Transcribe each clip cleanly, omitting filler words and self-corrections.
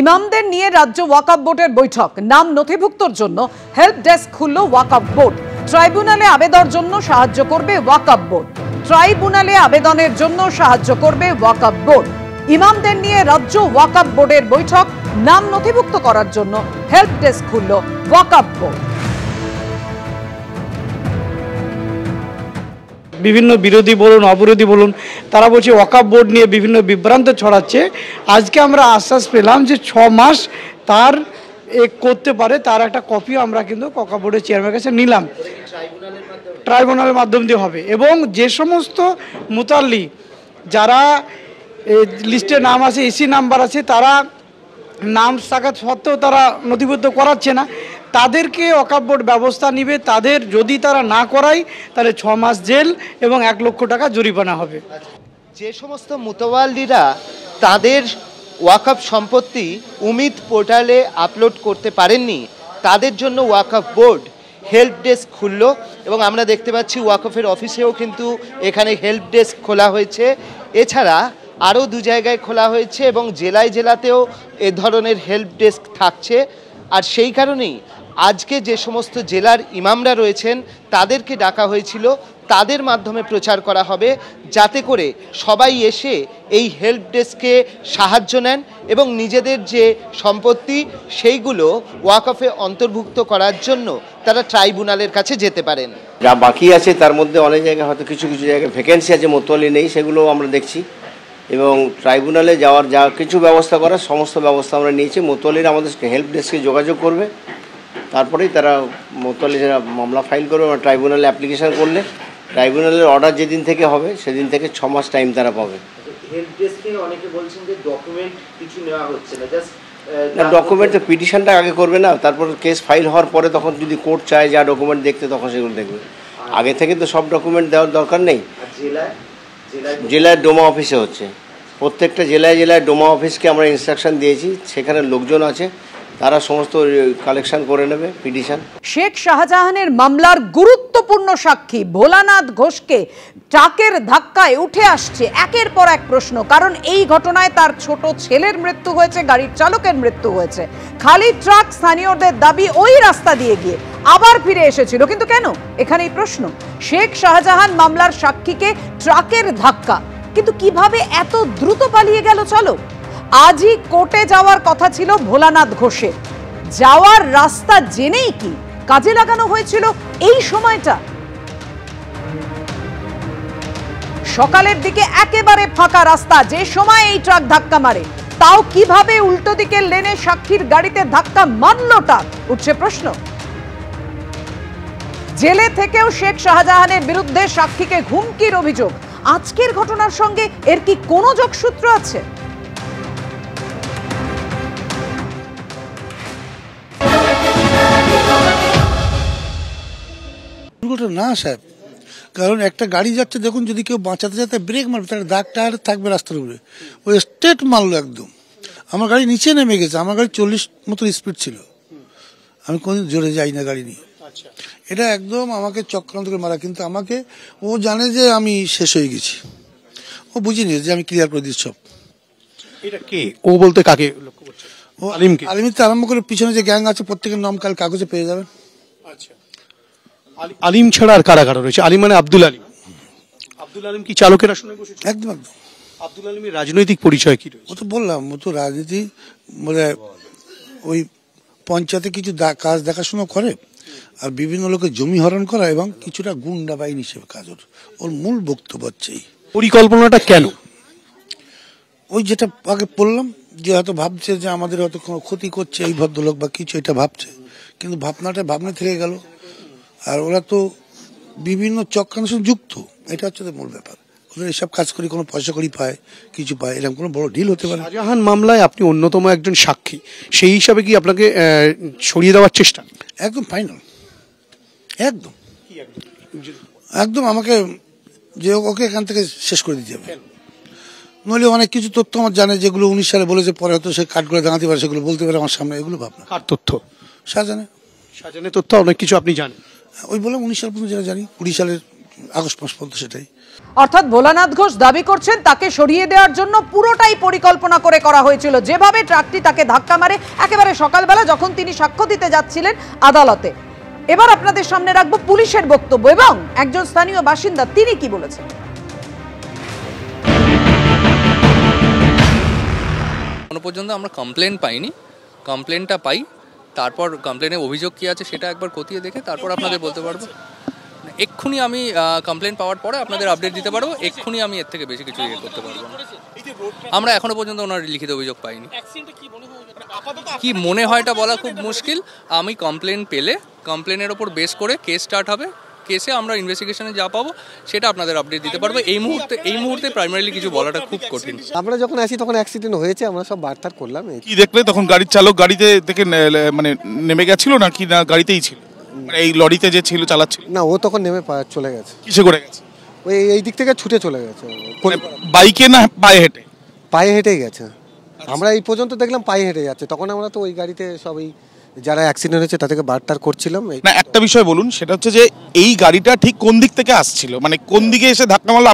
ইমামদের নিয়ে রাজ্য ওয়াকফ বোর্ডের বৈঠক, নাম নথিভুক্তর জন্য হেল্প ডেস্ক খুলল ওয়াকফ বোর্ড। ট্রাইব্যুনালে আবেদনের জন্য সাহায্য করবে ওয়াকফ বোর্ড। ট্রাইব্যুনালে আবেদনের জন্য সাহায্য করবে ওয়াকফ বোর্ড। ইমামদের নিয়ে রাজ্য ওয়াকফ বোর্ডের বৈঠক, নাম নথিভুক্ত করার জন্য হেল্প ডেস্ক খুলল ওয়াকফ বোর্ড। বিভিন্ন বিরোধী বলুন অবিরোধী বলুন, তারা বলছে ওয়াকফ বোর্ড নিয়ে বিভিন্ন বিভ্রান্ত ছড়াচ্ছে। আজকে আমরা আশ্বাস পেলাম যে 6 মাস তার করতে পারে, তার একটা কপিও আমরা কিন্তু ওয়াকফ বোর্ডের চেয়ারম্যানের কাছে নিলাম। ট্রাইব্যুনালের মাধ্যম দিয়ে হবে এবং যে সমস্ত মুতাল্লি যারা লিস্টে নাম আছে, এসি নাম্বার আছে, তারা নাম থাকা সত্ত্বেও তারা নথিবদ্ধ করাচ্ছে না, তাদেরকে ওয়াকফ বোর্ড ব্যবস্থা নিবে। তাদের যদি তারা না করায় তাহলে 6 মাস জেল এবং 1 লক্ষ টাকা জরিমানা হবে। যে সমস্ত মুতাওয়াল্লিরা তাদের ওয়াকফ সম্পত্তি উমিদ পোর্টালে আপলোড করতে পারেননি, তাদের জন্য ওয়াকফ বোর্ড হেল্প ডেস্ক খুলল এবং আমরা দেখতে পাচ্ছি ওয়াকফের অফিসেও কিন্তু এখানে হেল্প ডেস্ক খোলা হয়েছে। এছাড়া আরও 2 জায়গায় খোলা হয়েছে এবং জেলায় জেলাতেও এ ধরনের হেল্প ডেস্ক থাকছে। আর সেই কারণেই আজকে যে সমস্ত জেলার ইমামরা রয়েছেন তাদেরকে ডাকা হয়েছিল, তাদের মাধ্যমে প্রচার করা হবে যাতে করে সবাই এসে এই হেল্প ডেস্কে সাহায্য নেন এবং নিজেদের যে সম্পত্তি সেইগুলো ওয়াকফে অন্তর্ভুক্ত করার জন্য তারা ট্রাইব্যুনালের কাছে যেতে পারেন। যা বাকি আছে তার মধ্যে অনেক জায়গায় হয়তো কিছু কিছু জায়গায় ভ্যাকেন্সি আছে, মোতোয়াল্লি নেই, সেগুলো আমরা দেখছি এবং ট্রাইব্যুনালে যাওয়ার যা কিছু ব্যবস্থা করার সমস্ত ব্যবস্থা আমরা নিয়েছি। মোতোয়াল্লিরা আমাদের হেল্প ডেস্কে যোগাযোগ করবে, তারপরেই তারা মোতোয়াল্লিরা মামলা ফাইল করবে এবং ট্রাইব্যুনালে অ্যাপ্লিকেশন করলে ট্রাইব্যুনালের অর্ডার যেদিন থেকে হবে সেদিন থেকে 6 মাস টাইম তারা পাবে। হেল্প ডেস্কে অনেকে বলছেন যে ডকুমেন্ট কিছু নেওয়া হচ্ছে না, জাস্ট ডকুমেন্ট তো পিটিশনটা আগে করবে না, তারপর কেস ফাইল হওয়ার পরে তখন যদি কোর্ট চায় যা ডকুমেন্ট দেখতে তখন সেগুলো দেখবে। আগে থেকে তো সব ডকুমেন্ট দেওয়ার দরকার নেই। জেলায় ডোমা অফিসে হচ্ছে, প্রত্যেকটা জেলায় জেলায় ডোমা অফিসকে আমরা ইনস্ট্রাকশন দিয়েছি, সেখানে লোকজন আছে, তারা সমস্ত কালেকশন করে নেবে পিটিশন। শেখ শাহজাহানের মামলার গুরুত্বপূর্ণ সাক্ষী ভোলানাথ ঘোষকে ট্রাকের ধাক্কায় উঠে আসছে একের পর এক প্রশ্ন। কারণ এই ঘটনায় তার ছোট ছেলের মৃত্যু হয়েছে, গাড়ির চালকের মৃত্যু হয়েছে। খালি ট্রাক, স্থানীয়দের দাবি ওই রাস্তা দিয়ে গিয়ে আবার ফিরে এসেছিল, কিন্তু কেন? এখানেই প্রশ্ন। শেখ শাহজাহান মামলার সাক্ষীকে ট্রাকের ধাক্কা, কিন্তু কিভাবে এত দ্রুত পালিয়ে গেল চালক? আজই কোর্টে যাওয়ার কথা ছিল ভোলানাথ ঘোষের, যাওয়ার রাস্তা জেনেই কি কাজে লাগানো হয়েছিল এই সময়টা? সকালের দিকে একেবারে ফাঁকা রাস্তা, যে সময় এই ট্রাক ধাক্কা মারে, তাও কিভাবে উল্টো দিকের লেনে সাক্ষীর গাড়িতে ধাক্কা মারলটা উঠছে প্রশ্ন। জেলে থেকেও শেখ শাহজাহানের বিরুদ্ধে সাক্ষীকে হুমকির অভিযোগ, আজকের ঘটনার সঙ্গে এর কি কোনো যোগসূত্র আছে? না সাহেব, কারণ একটা গাড়ি যাচ্ছে, দেখুন যদি কেউ বাঁচাতে যাতে ব্রেক মারবে তাহলে দাগ টায়ার থাকবে রাস্তার উপরে, ওই স্ট্রেট মারলো একদম। আমার গাড়ি নিচে নেমে গেছে, আমার গাড়ি 40 মতো স্পিড ছিল, আমি কোনদিন জোরে যাই না গাড়ি নিয়ে। এটা একদম আমাকে চক্রান্ত করে মারা, কিন্তু আমাকে ও জানে যে আমি শেষ হয়ে গেছি, ও বুঝে নিয়েছে যে আমি ক্লিয়ার করে দিচ্ছি সব। এটা কে ও বলতে কাকে লক্ষ্য করছে? ও আলিমকে আরম্ভ করে পিছনে যে গ্যাং আছে প্রত্যেকের নাম কাল কাগজে পেয়ে যাবেন। আচ্ছা, আলিম ছাড়া আর কারা কারা রয়েছে? আলিম মানে আব্দুল আলিম। আব্দুল আলিম কি চালকের আসনে বসেছে? একদম একদম। আব্দুল আলিমের রাজনৈতিক পরিচয় কি রয়েছে? ও তো বললাম, ও তো রাজনীতি মানে ওই পঞ্চায়েতে কিছু কাজ দেখাশোনা করে, আর বিভিন্ন লোকের জমি হরণ করা এবং কিছুটা গুন্ডা বাহিনী হিসেবে কাজ। ওর মূল বক্তব্য হচ্ছে পরিকল্পনাটা কেন? ওই যেটা আগে বললাম, যে হয়তো ভাবছে যে আমাদের হয়তো কোনো ক্ষতি করছে এই ভদ্রলোক বা কিছু, এটা ভাবছে, কিন্তু ভাবনা থেকে গেল। আর ওরা তো বিভিন্ন চক্রান্তের সঙ্গে যুক্ত, এটা হচ্ছে মূল ব্যাপার। ওদের এসব কাজ করে কোনো পয়সা করি পায়, কিছু পায়, এরকম কোনো বড় ডিল হতে পারে। শাহজাহান মামলায় আপনি অন্যতম একজন সাক্ষী, সেই হিসাবে কি আপনাকে সরিয়ে দেওয়ার চেষ্টা? একদম ফাইনাল, একদম একদম আমাকে যে ওকে এখান থেকে শেষ করে দিতে হবে। নইলে অনেক কিছু তথ্য আমার জানে, যেগুলো 19 সালে বলেছে, পরে হয়তো সে কাট করে দাঁড়াতে পারে, সেগুলো বলতে পারে আমার সামনে। এগুলো ভাবনা। কার তথ্য? শাহজাহানের তথ্য অনেক কিছু আপনি জানেন। ওই বললাম 19 সাল পর্যন্ত যেটা জানি, 20 সালের আগস্ট মাস পর্যন্ত সেটাই। অর্থাৎ ভোলানাথ ঘোষ দাবি করছেন তাকে সরিয়ে দেওয়ার জন্য পুরোটাই পরিকল্পনা করে করা হয়েছিল। যেভাবে ট্রাকটি তাকে ধাক্কা মারে একেবারে সকালবেলা যখন তিনি সাক্ষ্য দিতে যাচ্ছিলেন আদালতে। এবার আপনাদের সামনে রাখবো পুলিশের বক্তব্য এবং একজন স্থানীয় বাসিন্দা তিনি কি বলেছেন। এখনো পর্যন্ত আমরা কমপ্লেন পাইনি, কমপ্লেনটা পাই তারপর কমপ্লেনের অভিযোগ কী আছে সেটা একবার খতিয়ে দেখে তারপর আপনাদের বলতে পারবো। এক্ষুনি আমি কমপ্লেন পাওয়ার পরে আপনাদের আপডেট দিতে পারবো, এক্ষুনি আমি এর থেকে বেশি কিছু ইয়ে করতে পারবো না। আমরা এখনো পর্যন্ত ওনার লিখিত অভিযোগ পাইনি। কি মনে হয় এটা বলা খুব মুশকিল। আমি কমপ্লেন পেলে কমপ্লেনের ওপর বেস করে কেস স্টার্ট হবে, কেসে আমরা ইনভেস্টিগেশনে যা পাবো সেটা আপনাদের আপডেট দিতে পারবো। এই মুহূর্তে প্রাইমারিলি কিছু বলাটা খুব কঠিন। আমরা যখন আসি তখন অ্যাক্সিডেন্ট হয়েছে, আমরা সব বার্তার করলাম। কি দেখলে তখন গাড়ির চালক গাড়িতে থেকে মানে নেমে গেছিল না কি না গাড়িতেই ছিল, এই লরিতে যে ছিল চালাচ্ছিল? না, ও তখন নেমে চলে গেছে। কিসে করে গেছে? ওই এই দিক থেকে ছুটে চলে গেছে। বাইকে না পায়ে হেঁটে? পায়ে হেঁটেই গেছে। আমরা এই পর্যন্ত দেখলাম পায়ে হেঁটে যাচ্ছে, তখন আমরা তো ওই গাড়িতে সবই যারা অ্যাক্সিডেন্ট হয়েছে তাদেরকে বার্তার করছিলাম। না, একটা বিষয় বলুন, সেটা হচ্ছে যে এই গাড়িটা ঠিক কোন দিক থেকে আসছিল, মানে কোন দিকে এসে ধাক্কা মারলো?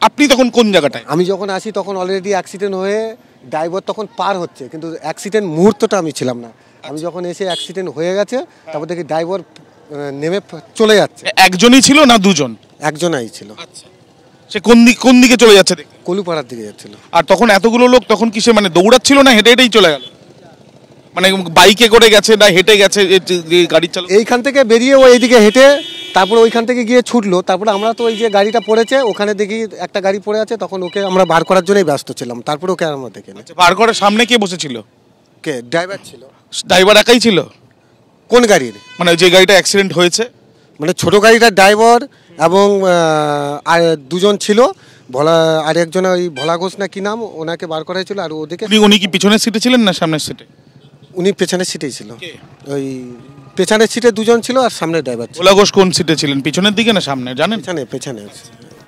আপনি তখন কোন জায়গাটায়? আমি যখন আসি তখন অলরেডি অ্যাক্সিডেন্ট হয়ে ড্রাইভার তখন পার হচ্ছে, কিন্তু অ্যাক্সিডেন্ট মুহূর্তটা আমি ছিলাম না। আমি যখন এসে অ্যাক্সিডেন্ট হয়ে গেছে তারপর দেখি ড্রাইভার নেমে চলে যাচ্ছে। একজনই ছিল না দুজন? একজনই ছিল। সে কোন দিকে চলে যাচ্ছে? কলুপাড়ার দিকে যাচ্ছিল। আর তখন এতগুলো লোক তখন কিসে মানে দৌড়াচ্ছিল না হেঁটে হেঁটেই চলে গেল? মানে বাইকে করে গেছে না হেঁটে গেছে গাড়ির চালক? এইখান থেকে বেরিয়ে ও এইদিকে হেঁটে তারপরে ওইখান থেকে গিয়ে ছুটলো। তারপরে আমরা তো ওই যে গাড়িটা পড়েছে ওখানে দেখি একটা গাড়ি পড়ে আছে, তখন ওকে আমরা বার করার জন্যই ব্যস্ত ছিলাম। তারপরে ওকে আমরা দেখি না। বার করার সামনে কে বসেছিল? কে? ড্রাইভার ছিল। ড্রাইভার একাই ছিল? কোন গাড়ির? মানে যে গাড়িটা অ্যাক্সিডেন্ট হয়েছে, মানে ছোট গাড়িটার ড্রাইভার এবং আর দুজন ছিল। আর একজন ওই ভোলা ঘোষ না কি নাম, ওনাকে বার করা হয়েছিল। আর ওদিকে উনি কি পিছনের সিটে ছিলেন না সামনের সিটে? উনি পেছনের সিটেই ছিল। ওই পেছনের সিটে দুজন ছিল আর সামনে ড্রাইভার ছিল। ভোলা ঘোষ কোন সিটে ছিলেন, পিছনের দিকে না সামনে জানেন?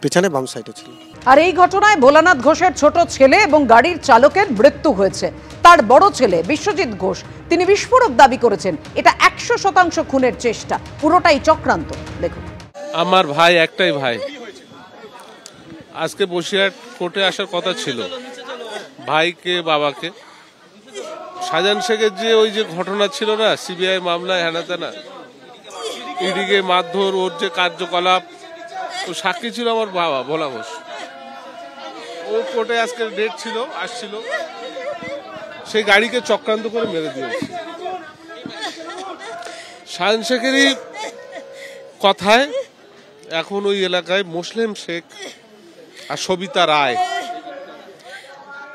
পেছনে বাম সাইডে ছিল। আর এই ঘটনায় ভোলানাথ ঘোষের ছোট ছেলে এবং গাড়ির চালকের মৃত্যু হয়েছে। তার বড় ছেলে বিশ্বজিৎ ঘোষ তিনি বিস্ফোরক দাবি করেছেন এটা 100% খুনের চেষ্টা, পুরোটাই চক্রান্ত। দেখুন। আমার ভাই, একটাই ভাই, আজকে বসিরহাট কোর্টে আসার কথা ছিল। ভাইকে বাবাকে শাহজাহান শেখের যে ওই যে ঘটনা ছিল না, সিবিআই মামলায় হেনা তেনা ইডিকে মারধর, ওর যে কার্যকলাপ, ও সাক্ষী ছিল আমার বাবা ভোলা ঘোষ। ও কোর্টে আজকে ডেট ছিল, আসছিল, সেই গাড়িকে চক্রান্ত করে মেরে দিয়েছে। শাহজাহান শেখেরই কথায় এখন ওই এলাকায় মুসলিম শেখ আর সবিতা রায়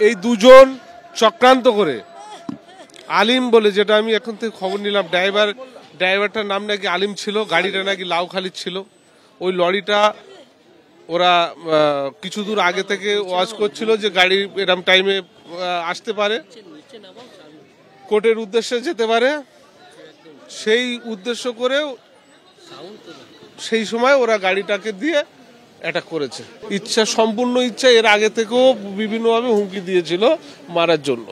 এই দুজন চক্রান্ত করে আলিম বলে, যেটা আমি এখন থেকে খবর নিলাম, ড্রাইভারটার নাম নাকি আলিম ছিল, গাড়িটা নাকি লাউখালি ছিল। ওই লরিটা ওরা কিছু দূর আগে থেকে ওয়াচ করছিল যে গাড়ি এরকম টাইমে আসতে পারে, কোর্টের উদ্দেশ্যে যেতে পারে, সেই উদ্দেশ্য করেও সেই সময় ওরা গাড়িটাকে দিয়ে অ্যাটাক করেছে। ইচ্ছা, সম্পূর্ণ ইচ্ছা। এর আগে থেকেও বিভিন্নভাবে হুমকি দিয়েছিল মারার জন্য।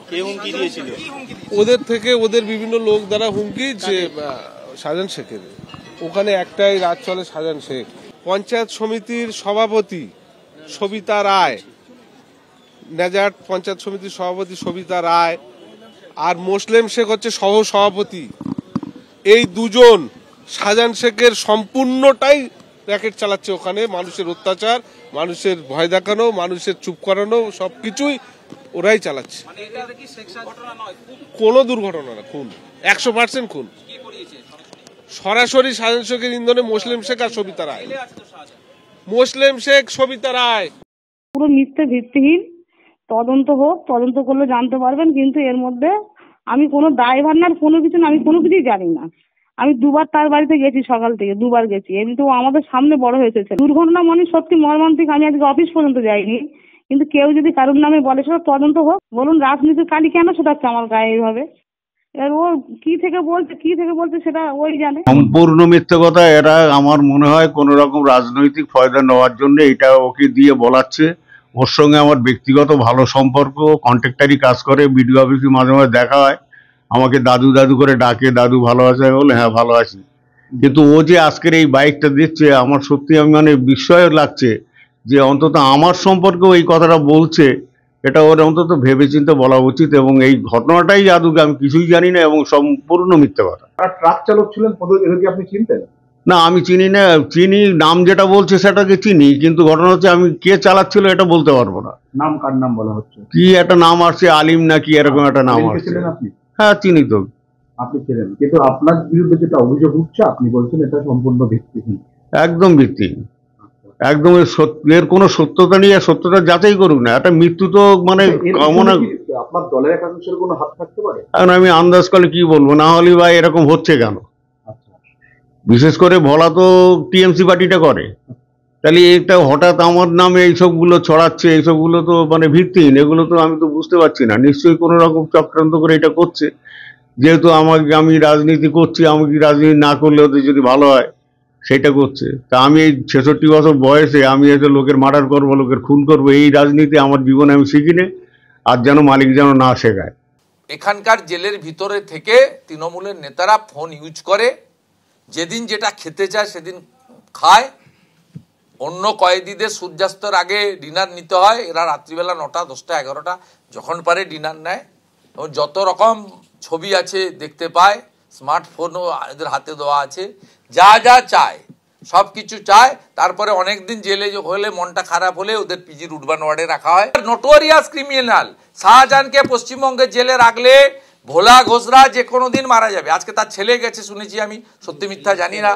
ওদের থেকে ওদের বিভিন্ন লোক দ্বারা হুমকি, যে শাহজাহান শেখের ওখানে একটাই রাত চলে, শাহজাহান শেখ। পঞ্চায়েত সমিতির সভাপতি সবিতা রায়, নেজাট পঞ্চায়েত সমিতির সভাপতি সবিতা রায়, আর মুসলিম শেখ হচ্ছে সহ সভাপতি। এই দুজন শাহজাহান শেখের সম্পূর্ণটাই র্যাকেট চালাচ্ছে ওখানে। মানুষের অত্যাচার, মানুষের ভয় দেখানো, মানুষের চুপ করানো, সবকিছুই ওরাই চালাচ্ছে। কোনো দুর্ঘটনা না, খুন, 100% খুন। সরাসরি শাহজাহান শেখের ইন্ধনে মুসলিম শেখ আর সবিতা রায়। মুসলিম শেখ, সবিতা রায়। পুরো মিথ্যে ভিত্তিহীন তদন্ত হোক, তদন্ত করলে জানতে পারবেন। কিন্তু এর মধ্যে আমি কোনো ড্রাইভার না, কোনো কিছু না, আমি কোনো কিছুই জানি না। আমি দুবার তার বাড়িতে গেছি, সকাল থেকে দুবার গেছি। এমনিতেও আমাদের সামনে বড় হয়েছে। দুর্ঘটনা মানে সত্যি মর্মান্তিক। আমি আজকে অফিস পর্যন্ত যাইনি, কিন্তু কেউ যদি কারোর নামে বলে সেটা তদন্ত হোক। বলুন, রাজনীতির কালি কেন সেটাচ্ছে আমার গায়ে এইভাবে? এবার ও কি থেকে বলছে সেটা ওই জানে। সম্পূর্ণ মিথ্যে কথা। এরা আমার মনে হয় কোন রকম রাজনৈতিক ফায়দা নেওয়ার জন্য এটা ওকে দিয়ে বলাচ্ছে। ওর সঙ্গে আমার ব্যক্তিগত ভালো সম্পর্ক, কন্ট্রাক্টারি কাজ করে, বিডিও অফিসে মাঝে মাঝে দেখা হয়। আমাকে দাদু দাদু করে ডাকে, দাদু ভালো আছে? বলে হ্যাঁ ভালো আছি। কিন্তু ও যে আজকের এই বাইকটা দিচ্ছে আমার সত্যি আমি মানে বিস্ময় লাগছে যে অন্তত আমার সম্পর্কেও এই কথাটা বলছে, এটা ওর অন্তত ভেবেচিন্তে বলা উচিত। এবং এই ঘটনাটাই আদৌকে আমি কিছুই জানি না এবং সম্পূর্ণ মিথ্যে কথা। আর ট্রাক চালক ছিলেন এদেরকে আপনি চিনতেন? না, আমি চিনি না। চিনি, নাম যেটা বলছে সেটাকে চিনি, কিন্তু ঘটনা হচ্ছে আমি কে চালাচ্ছিল এটা বলতে পারবো না। নাম কার নাম বলা হচ্ছে? কি একটা নাম আসছে, আলিম নাকি এরকম একটা নাম আসছে। আপনি? হ্যাঁ চিনি তো। আপনি ছিলেন, কিন্তু আপনার বিরুদ্ধে যেটা অভিযোগ উঠছে আপনি বলছেন এটা সম্পূর্ণ ভিত্তিহীন। একদম ভিত্তিহীন, একদম এর কোনো সত্যতা নেই। আর সত্যতা যাচাই করুক না, একটা মৃত্যু তো মানে আপনার দলের একাংশের কোনো হাত থাকতে পারে? এখন আমি আন্দাজ করলে কি বলবো, না হলে ভাই এরকম হচ্ছে কেন? বিশেষ করে ভোলা তো টিএমসি পার্টিটা করে, তাহলে এটা হঠাৎ আমার নামে এইসবগুলো ছড়াচ্ছে, এইসবগুলো তো মানে ভিত্তিহীন। এগুলো তো আমি তো বুঝতে পারছি না, নিশ্চয়ই কোনো রকম চক্রান্ত করে এটা করছে। যেহেতু আমি রাজনীতি করছি, আমি কি রাজনীতি না করলে ওদের যদি ভালো হয় সেটা করছে। তা আমি এই 66 বছর বয়সে আমি এসে লোকের মার্ডার করবো, লোকের খুন করবো, এই রাজনীতি আমার জীবনে আমি শিখিনি। আর যেন মালিক যেন না শেখায়। এখানকার জেলের ভিতরে থেকে তৃণমূলের নেতারা ফোন ইউজ করে, যেদিন যেটা খেতে চায় সেদিন খায়। অন্য কয়েদিদের সূর্যাস্তের আগে ডিনার নিতে হয়, এরা রাত্রিবেলা 9টা 10টা 11টা যখন পারে ডিনার নেয়। এবং যত রকম ছবি আছে দেখতে পায়, স্মার্টফোনও এদের হাতে দেওয়া আছে। যা যা চায় সব কিছু চায়। তারপরে অনেকদিন জেলে হলে, মনটা খারাপ হলে ওদের পিজি রুটবান ওয়ার্ডে রাখা হয়। নোটোরিয়াস ক্রিমিনাল শাহজাহানকে পশ্চিমবঙ্গের জেলে রাখলে ভোলা ঘোষরা যে কোনো দিন মারা যাবে। আজকে তার ছেলে গেছে শুনেছি আমি, সত্যি মিথ্যা জানি না,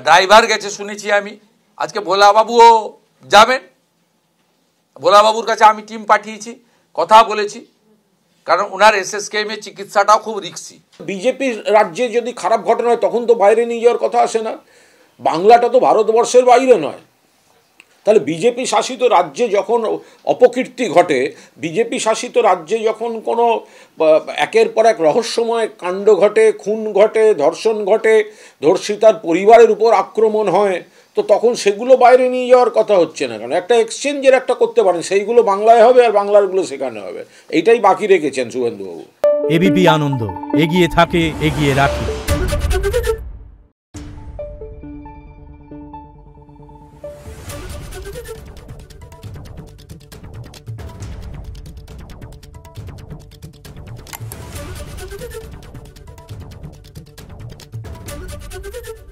ড্রাইভার গেছে শুনেছি আমি। আজকে ভোলা বাবুও যাবেন। ভোলা বাবুর কাছে আমি টিম পাঠিয়েছি, কথা বলেছি, কারণ ওনার এসএসকেএম-এর চিকিৎসাটাও খুব রিস্কি। বিজেপি রাজ্যে যদি খারাপ ঘটনা হয় তখন তো বাইরে নিয়ে যাওয়ার কথা আসে না। বাংলাটা তো ভারতবর্ষের বাইরে নয়। তাহলে বিজেপি শাসিত রাজ্যে যখন অপকীর্তি ঘটে, বিজেপি শাসিত রাজ্যে যখন কোনো একের পর এক রহস্যময় কাণ্ড ঘটে, খুন ঘটে, ধর্ষণ ঘটে, ধর্ষিতার পরিবারের উপর আক্রমণ হয়, তো তখন সেগুলো বাইরে নিয়ে যাওয়ার কথা হচ্ছে না। কারণ একটা এক্সচেঞ্জের একটা করতে পারেন, সেইগুলো বাংলায় হবে আর বাংলারগুলো সেখানে হবে। এইটাই বাকি রেখেছেন শুভেন্দুবাবু। এবিপি আনন্দ, এগিয়ে থাকে, এগিয়ে রাখে। Thank you.